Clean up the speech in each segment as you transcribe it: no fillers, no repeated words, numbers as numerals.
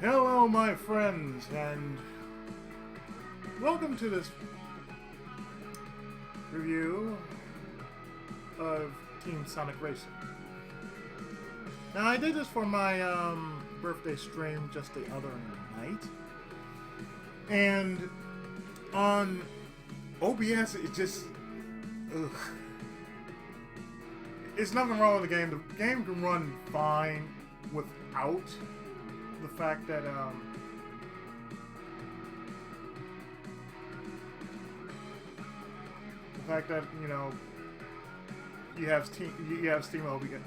Hello, my friends, and welcome to this review of Team Sonic Racing. Now, I did this for my birthday stream just the other night, and on OBS, it just... ugh. It's nothing wrong with the game. The game can run fine without the fact that you know you have Steam OBS,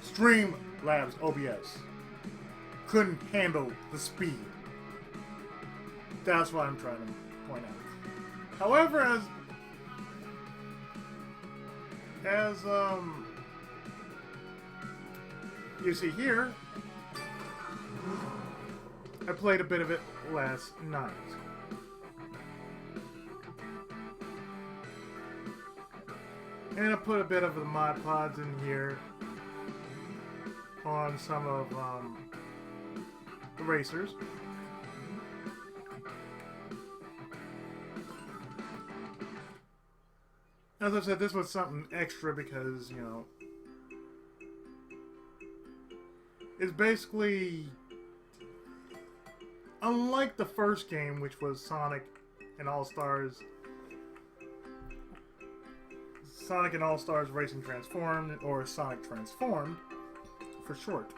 Streamlabs OBS couldn't handle the speed. That's what I'm trying to point out. However, as you see here, I played a bit of it last night. And I put a bit of the mod pods in here on some of the racers. As I said, this was something extra because, you know, it's basically, unlike the first game, which was Sonic and All-Stars Racing Transformed, or Sonic Transformed for short.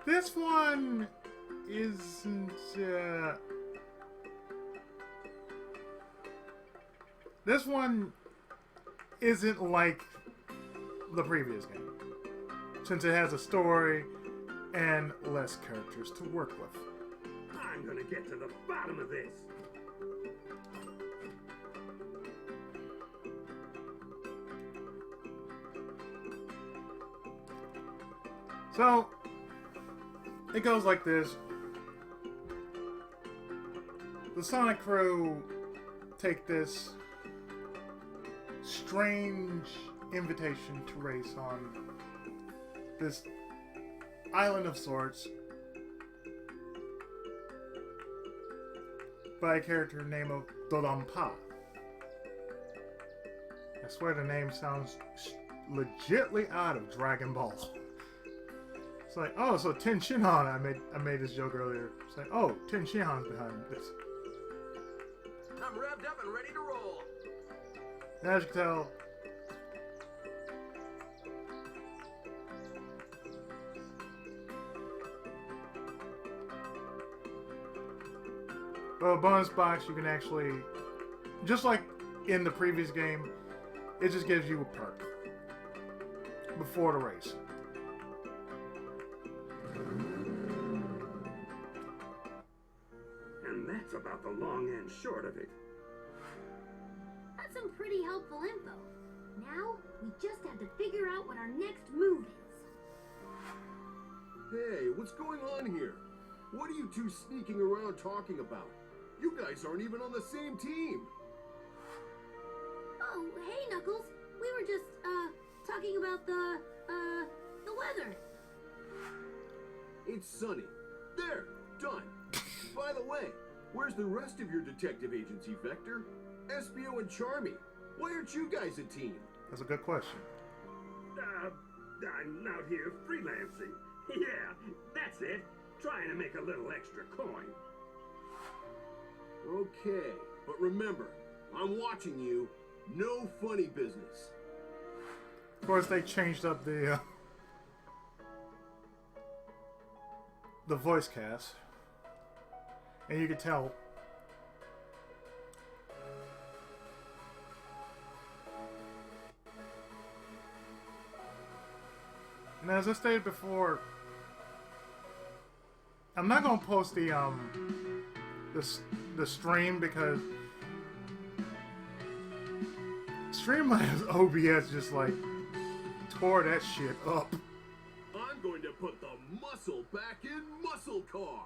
This one isn't this one isn't like the previous game, since it has a story and less characters to work with. I'm gonna get to the bottom of this. So, it goes like this. The Sonic crew take this strange invitation to race on this island of sorts by a character named Dodonpa. I swear the name sounds legitly out of Dragon Ball. It's like, oh, so Ten Shinhan. I made this joke earlier. It's like, oh, Ten Shinhan's behind this. I'm revved up and ready to roll. As you can tell, well, bonus box, you can actually, just like in the previous game, it just gives you a perk before the race. And that's about the long and short of it. That's some pretty helpful info. Now, we just have to figure out what our next move is. Hey, what's going on here? What are you two sneaking around talking about? You guys aren't even on the same team. Oh, hey, Knuckles. We were just, talking about the weather. It's sunny. There, done. By the way, where's the rest of your detective agency, Vector? Espio and Charmy. Why aren't you guys a team? That's a good question. I'm out here freelancing. Yeah, that's it. Trying to make a little extra coin. Okay, but remember, I'm watching you. No funny business. Of course, they changed up the voice cast, and you can tell. And as I stated before, I'm not gonna post the stream because Streamlabs OBS just like tore that shit up. I'm going to put the muscle back in Muscle Car.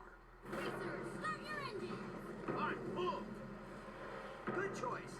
Racers, start your engines! I'm pumped. Good choice.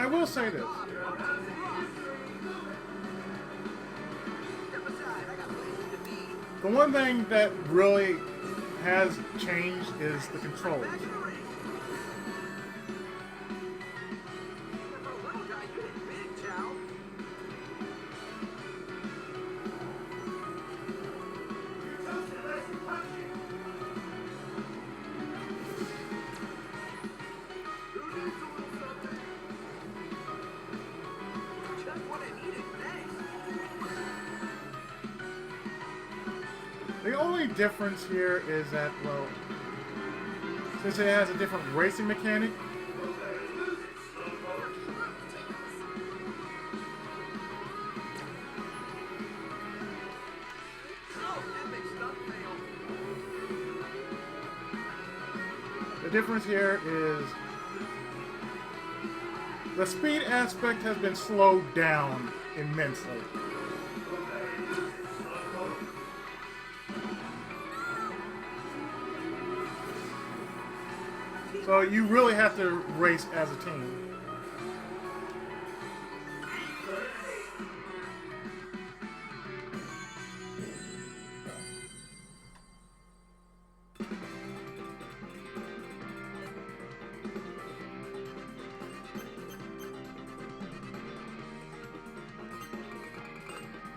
will say this. The one thing that really has changed is the controls. The only difference here is that, well, since it has a different racing mechanic, the difference here is the speed aspect has been slowed down immensely. So you really have to race as a team.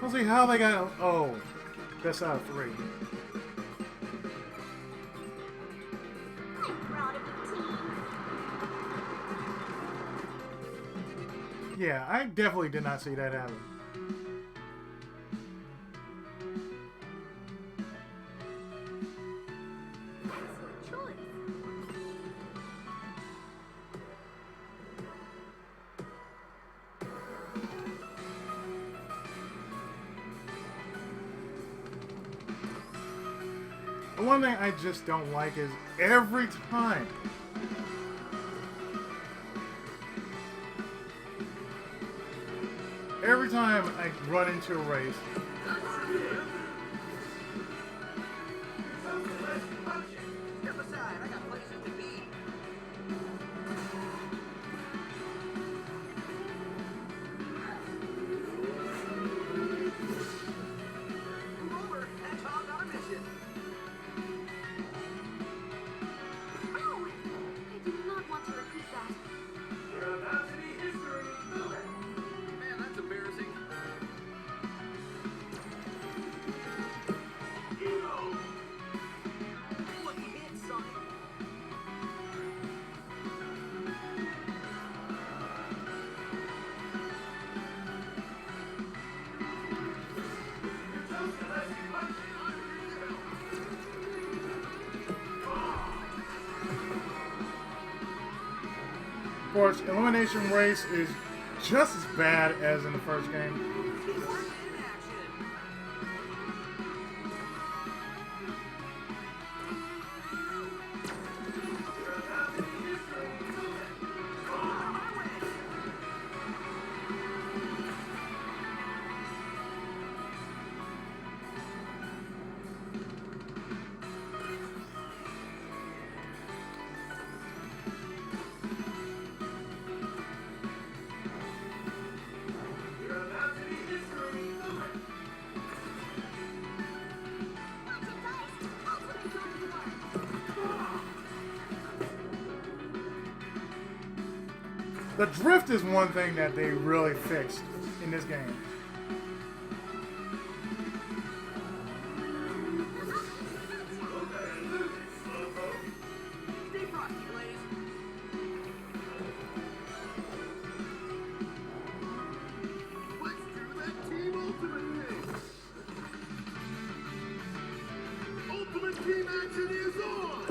Let's see how they got. Oh, that's out of 3. Yeah, I definitely did not see that happen. The one thing I just don't like is every time I run into a race, of course, Elimination Race is just as bad as in the first game. The drift is one thing that they really fixed in this game. Ultimate Team action is on!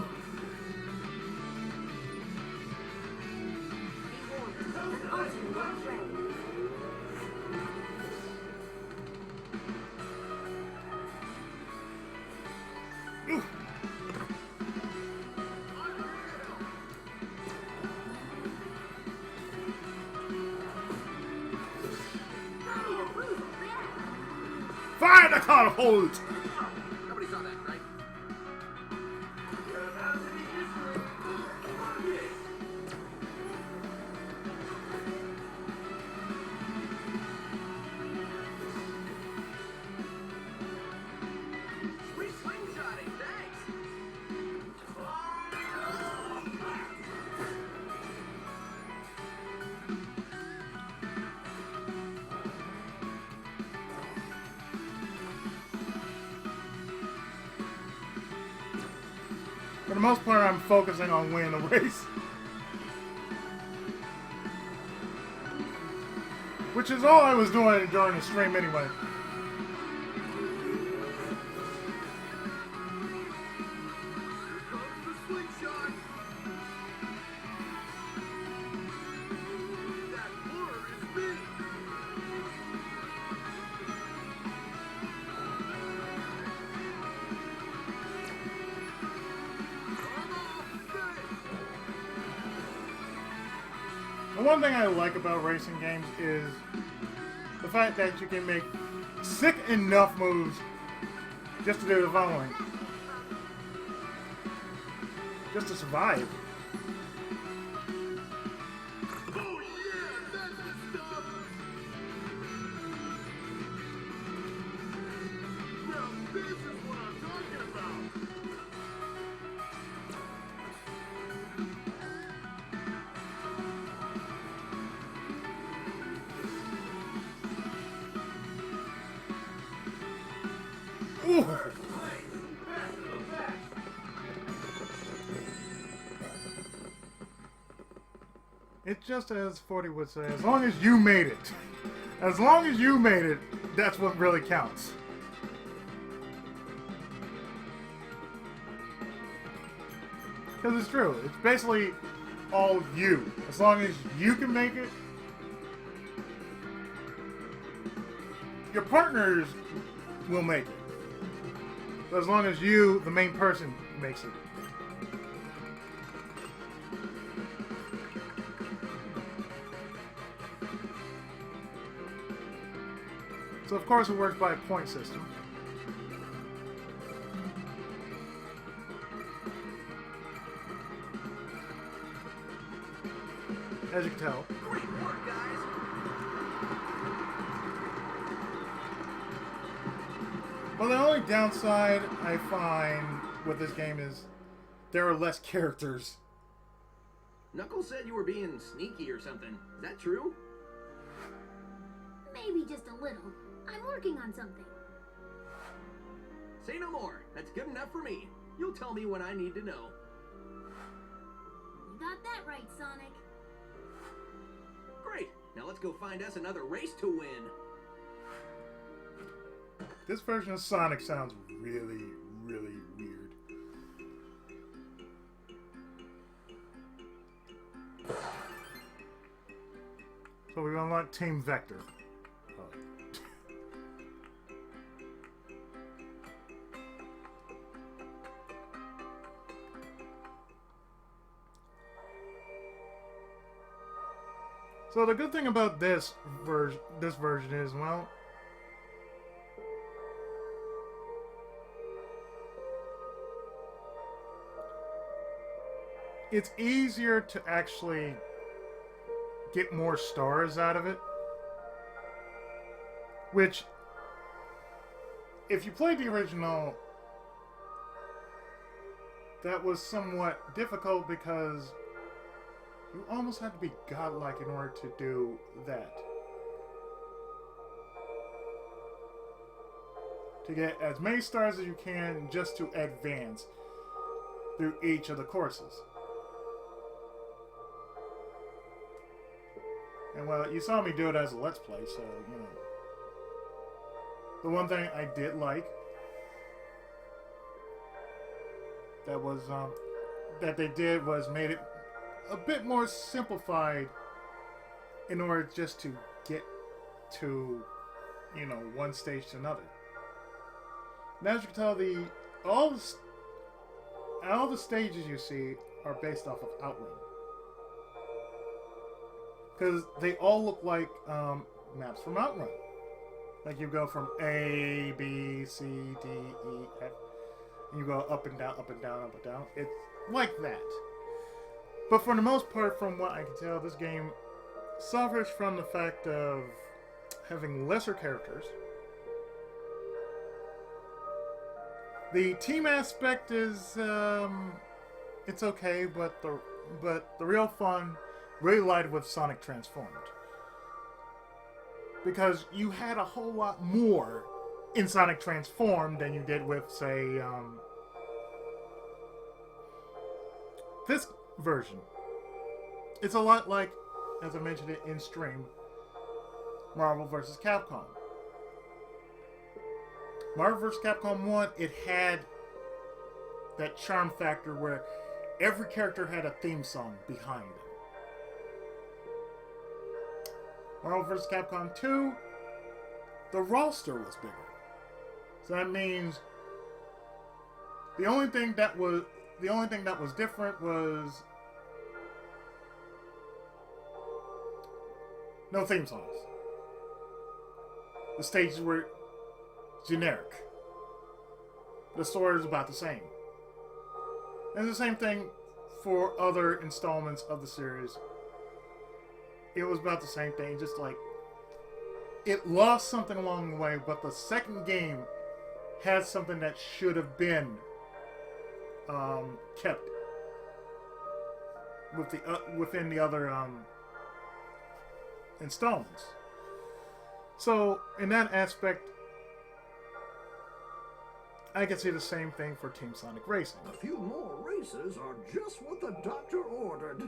Fire the catapult! Nobody saw that, right? the most part, I'm focusing on winning the race. Which is all I was doing during the stream anyway. The one thing I like about racing games is the fact that you can make sick enough moves just to do the following. Just to survive. Oh yeah, that's the stuff! Now this is what I'm talking about! Ooh. It's just as 40 would say, as long as you made it. As long as you made it, that's what really counts. Because it's true. It's basically all you. As long as you can make it, your partners will make it. But as long as you, the main person, makes it. So of course it works by a point system. As you can tell. Great work, guys. Well, the only downside I find with this game is there are less characters. Knuckles said you were being sneaky or something. Is that true? Maybe just a little. I'm working on something. Say no more. That's good enough for me. You'll tell me when I need to know. You got that right, Sonic. Great. Now let's go find us another race to win. This version of Sonic sounds really, really weird. So we unlock Team Vector. So the good thing about this version is, well, it's easier to actually get more stars out of it. Which, if you played the original, that was somewhat difficult because you almost had to be godlike in order to do that. To get as many stars as you can just to advance through each of the courses. And well, you saw me do it as a Let's Play, so, you know. The one thing I did like that was, that they did was made it a bit more simplified in order just to get to, you know, one stage to another. Now, as you can tell, all the stages you see are based off of Outrun. Because they all look like maps from Outrun. Like you go from A, B, C, D, E, F, and you go up and down, up and down, up and down. It's like that. But for the most part, from what I can tell, this game suffers from the fact of having lesser characters. The team aspect is, it's okay, but the real fun really lied with Sonic Transformed. Because you had a whole lot more in Sonic Transformed than you did with, say, this version, it's a lot like, as I mentioned it in stream, Marvel vs. Capcom. Marvel vs. Capcom 1, it had that charm factor where every character had a theme song behind them. Marvel vs. Capcom 2, the roster was bigger. So that means the only thing that was different was no theme songs. The stages were generic. The story is about the same. And the same thing for other installments of the series. It was about the same thing, just like it lost something along the way, but the second game had something that should have been kept with within the other installments. So in that aspect, I can see the same thing for Team Sonic Racing. A few more races are just what the doctor ordered.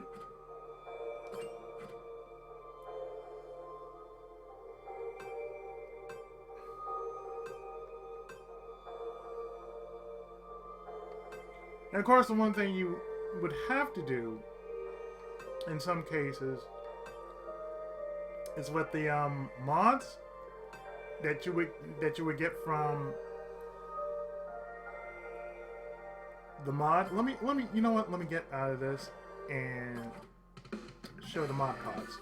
And of course, the one thing you would have to do in some cases is with the mods that you would get from the mod. Let me you know what? Let me get out of this and show the mod pods.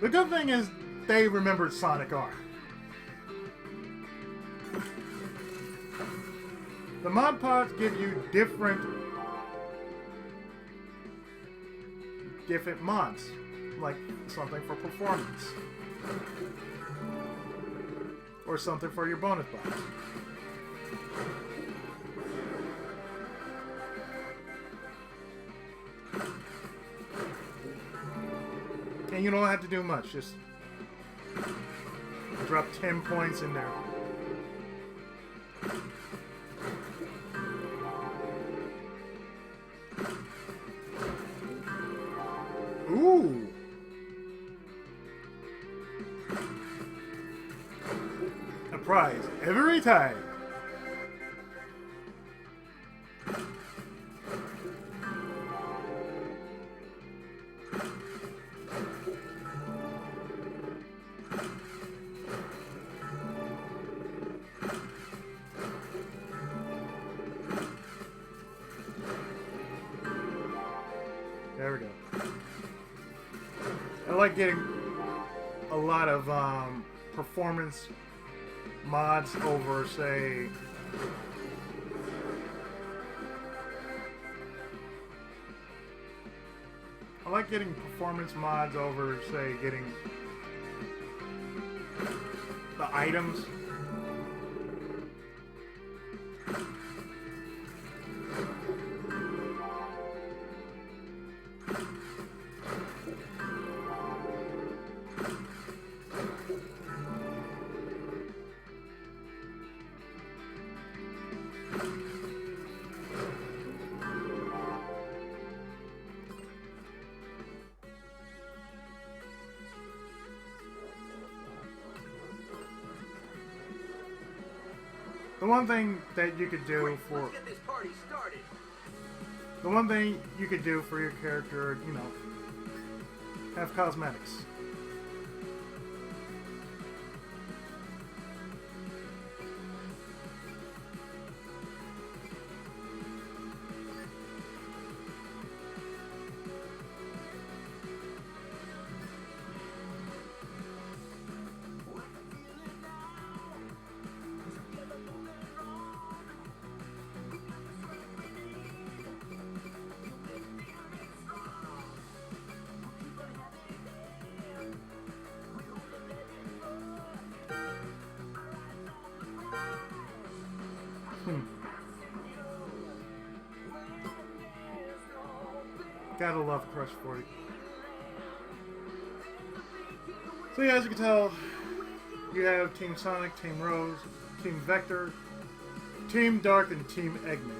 The good thing is they remembered Sonic R. The mod pods give you different mods, like something for performance or something for your bonus box. And you don't have to do much, just drop 10 points in there. Ooh! A prize every time. There we go. I like getting a lot of performance mods over, say, getting the items. The one thing that you could do for Let's get this party started. the one thing you could do for your character, you know, have cosmetics. Gotta love Crush 40. So yeah, as you can tell, you have Team Sonic, Team Rose, Team Vector, Team Dark, and Team Eggman.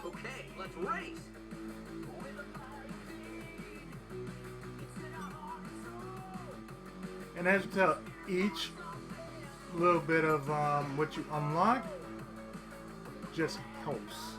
Okay, let's race. And as you tell, each little bit of what you unlock just helps.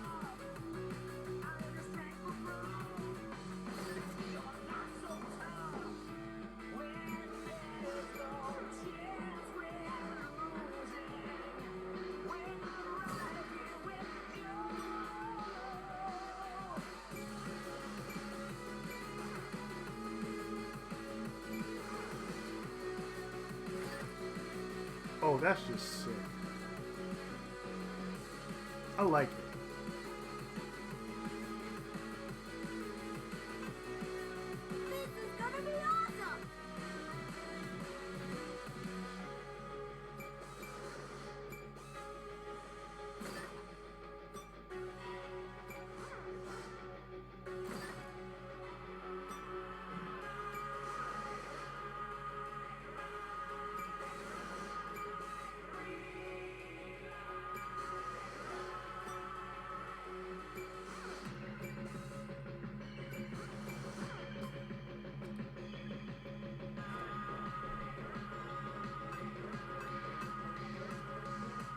Oh, that's just sick. I like it. This is gonna be awesome!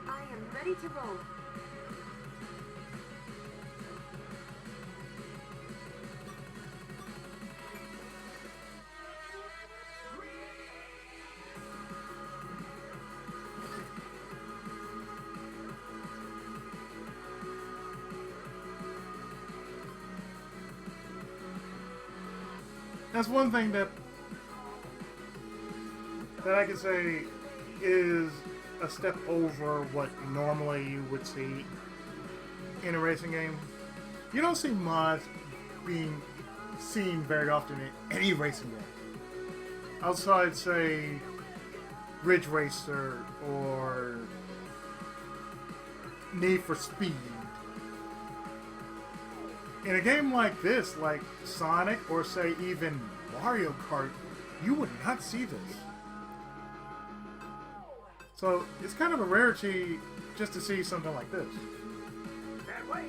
I am ready to roll. That's one thing that I can say is a step over what normally you would see in a racing game. You don't see mods being seen very often in any racing game. Outside, say, Ridge Racer or Need for Speed. In a game like this, like Sonic or say even Mario Kart, you would not see this. So it's kind of a rarity just to see something like this. That way.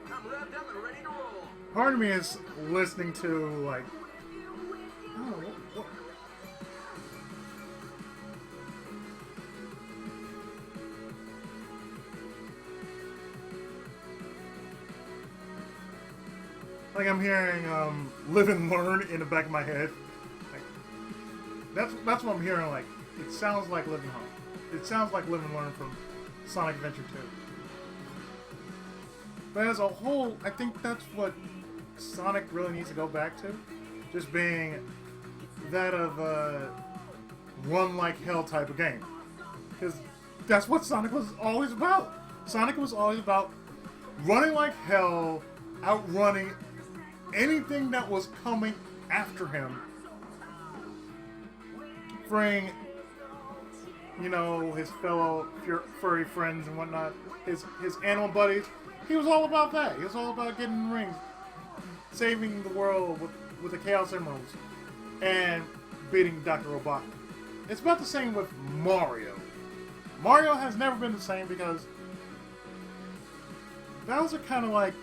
I'm revved up and ready to roll. Part of me is listening to like, oh, what? Like I'm hearing "Live and Learn" in the back of my head. Like, that's what I'm hearing. Like it sounds like "Live and Learn." It sounds like "Live and Learn" from Sonic Adventure 2. But as a whole, I think that's what Sonic really needs to go back to. Just being that of a run like hell type of game. Because that's what Sonic was always about. Sonic was always about running like hell, outrunning anything that was coming after him. Freeing, you know, his fellow furry friends and whatnot, his animal buddies. He was all about that. He was all about getting in the ring, saving the world with the Chaos Emeralds, and beating Dr. Robotnik. It's about the same with Mario. Mario has never been the same because Bowser kind of like,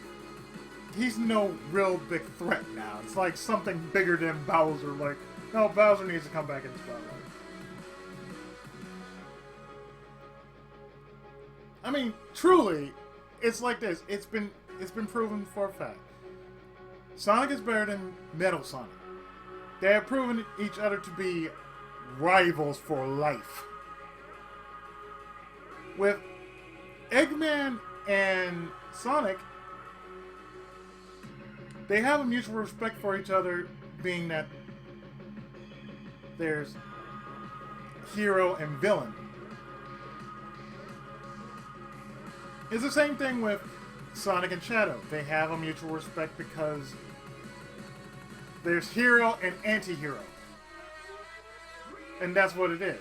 he's no real big threat now. It's like something bigger than Bowser, like No, Bowser needs to come back in the spotlight. I mean, truly, it's like this. It's been proven for a fact. Sonic is better than Metal Sonic. They have proven each other to be rivals for life. With Eggman and Sonic, they have a mutual respect for each other, being that there's hero and villain. It's the same thing with Sonic and Shadow. They have a mutual respect because there's hero and anti-hero. And that's what it is.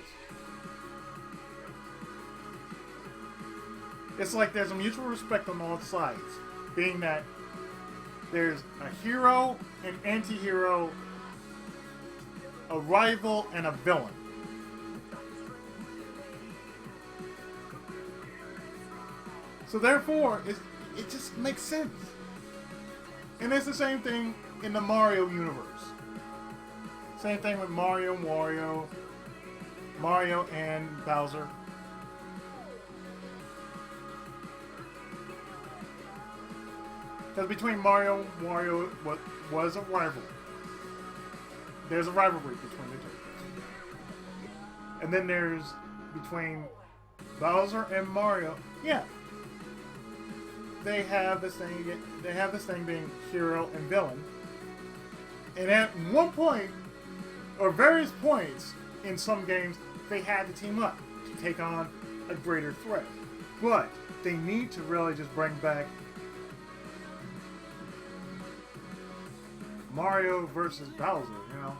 It's like there's a mutual respect on all sides, being that there's a hero, an anti-hero, a rival, and a villain. So therefore, it just makes sense. And it's the same thing in the Mario universe. Same thing with Mario and Wario, Mario and Bowser. Because between Mario and Wario was a rivalry. There's a rivalry between the two. And then there's between Bowser and Mario. Yeah. They have this thing being hero and villain. And at one point, or various points in some games, they had to team up to take on a greater threat. But they need to really just bring back Mario versus Bowser, you know?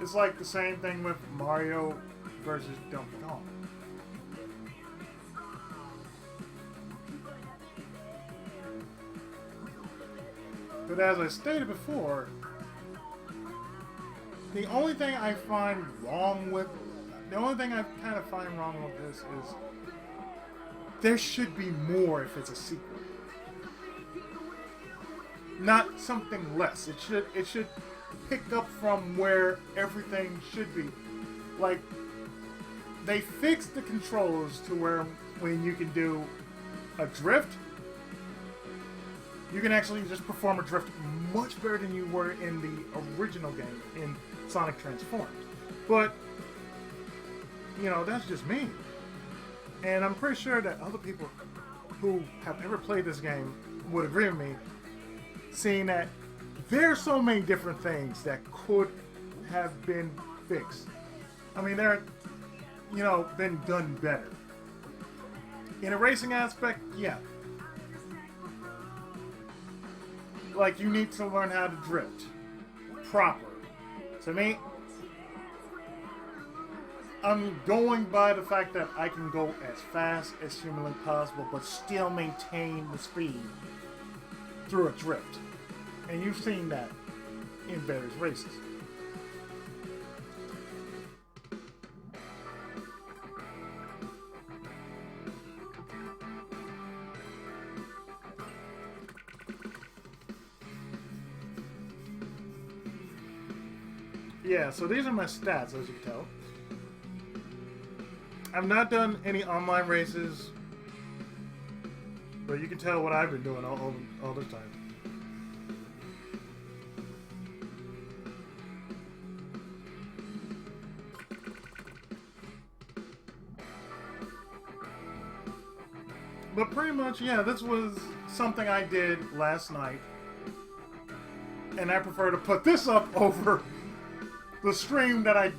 It's like the same thing with Mario versus Donkey Kong. But as I stated before, the only thing I kind of find wrong with this is there should be more if it's a sequel. Not something less. It should pick up from where everything should be. Like, they fixed the controls to where when you can do a drift, you can actually just perform a drift much better than you were in the original game in Sonic Transformed. But, you know, that's just me. And I'm pretty sure that other people who have ever played this game would agree with me, seeing that there are so many different things that could have been fixed. I mean, they're, you know, been done better. In a racing aspect, yeah. Like, you need to learn how to drift proper. To me, I'm going by the fact that I can go as fast as humanly possible, but still maintain the speed through a drift. And you've seen that in various races. Yeah, so these are my stats, as you can tell. I've not done any online races, but you can tell what I've been doing all this time. But pretty much, yeah, this was something I did last night, and I prefer to put this up over the stream that I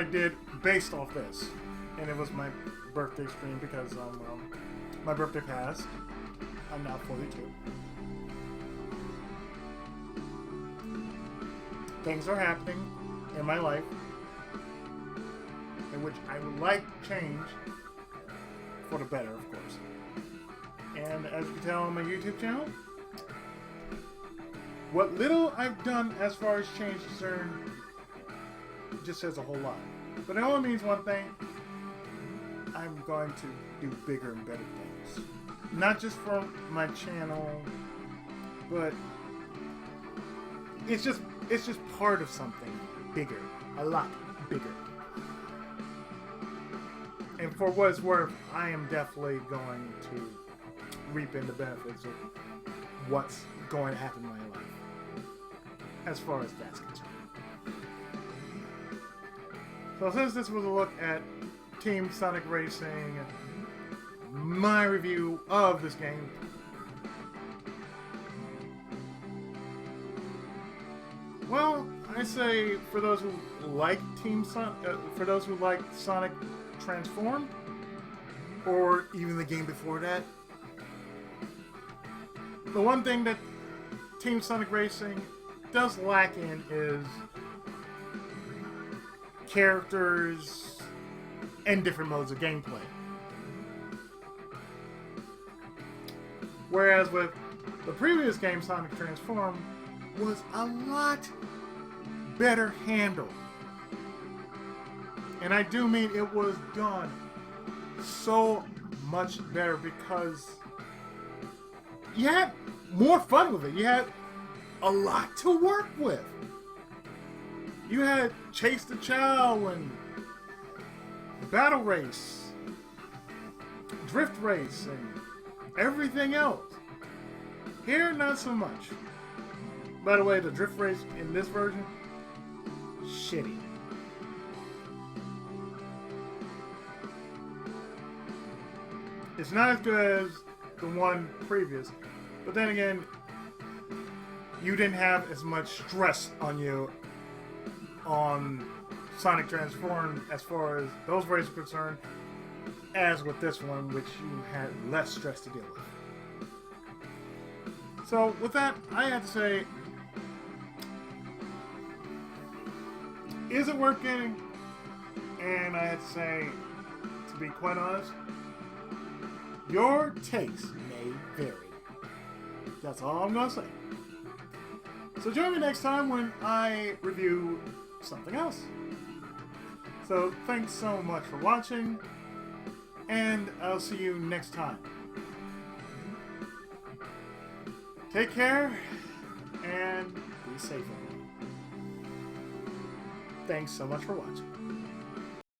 did based off this. And it was my birthday stream because my birthday passed. I'm now 42. Things are happening in my life in which I would like change for the better, of course. And as you can tell on my YouTube channel, what little I've done as far as change is concerned just says a whole lot. But it only means one thing. I'm going to do bigger and better things. Not just for my channel, but it's just part of something bigger, a lot bigger. And for what it's worth, I am definitely going to reap in the benefits of what's going to happen in my life, as far as that's concerned. So since this was a look at Team Sonic Racing, my review of this game, well, I say for those who like for those who like Sonic Transform, or even the game before that, the one thing that Team Sonic Racing does lack in is characters and different modes of gameplay. Whereas with the previous game, Sonic Transform, was a lot better handled. And I do mean it was done so much better because you had more fun with it. You had a lot to work with. You had Chase the Chow and Battle Race, Drift Race, and everything else. Here, not so much. By the way, the Drift Race in this version, shitty. It's not as good as the one previous, but then again, you didn't have as much stress on you on Sonic Transform as far as those races are concerned, as with this one, which you had less stress to deal with. So with that, I have to say, is it worth getting? And I have to say, to be quite honest, your taste may vary. That's all I'm gonna say. So join me next time when I review something else. So thanks so much for watching, and I'll see you next time. Take care, and be safe. Thanks so much for watching.